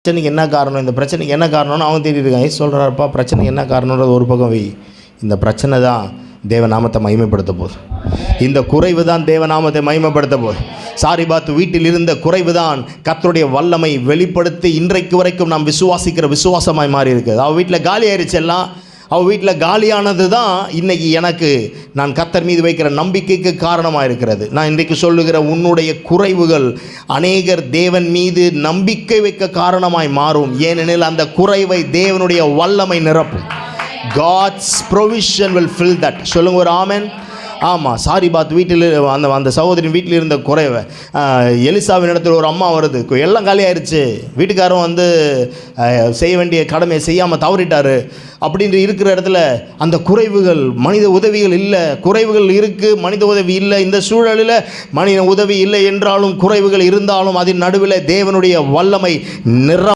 பிரச்சனைக்கு என்ன காரணம், இந்த பிரச்சனைக்கு என்ன காரணம்னு அவங்க தேடிட்டு இருக்காங்க. சொல்கிறாருப்பா, பிரச்சனைக்கு என்ன காரணன்றது ஒரு பக்கம் வை, இந்த பிரச்சனை தான் தேவநாமத்தை மகிமைப்படுத்த போகுது. இந்த குறைவு தான் தேவநாமத்தை மகிமைப்படுத்த போகுது. சாரிபாத் வீட்டில் இருந்த குறைவு தான் கர்த்தருடைய வல்லமை வெளிப்படுத்தி இன்றைக்கு வரைக்கும் நாம் விசுவாசிக்கிற விசுவாசமாய் மாறி இருக்குது. அவள் வீட்டில் காலி ஆயிடுச்சு எல்லாம். அவள் வீட்டில் காலியானது தான் இன்றைக்கி எனக்கு நான் கர்த்தர் மீது வைக்கிற நம்பிக்கைக்கு காரணமாக இருக்கிறது. நான் இன்றைக்கு சொல்லுகிற உன்னுடைய குறைவுகள் அநேகர் தேவன் மீது நம்பிக்கை வைக்க காரணமாய் மாறும். ஏனெனில் அந்த குறைவை தேவனுடைய வல்லமை நிரப்பும். God's provision will fill that. சொல்லுங்க ஒரு ஆமென். ஆமாம், சாரிபாத் வீட்டில் அந்த சகோதரின் வீட்டில் இருந்த குறைவை எலிசாவின் இடத்துல ஒரு அம்மா வருது, எல்லாம் காலியாயிருச்சு, வீட்டுக்காரரும் செய்ய வேண்டிய கடமையை செய்யாமல் தவறிட்டார் அப்படின்ட்டு இருக்கிற இடத்துல அந்த குறைவுகள், மனித உதவிகள் இல்லை, குறைவுகள் இருக்குது, மனித உதவி இல்லை. இந்த சூழலில் மனித உதவி இல்லை என்றாலும் குறைவுகள் இருந்தாலும் அதன் நடுவில் தேவனுடைய வல்லமை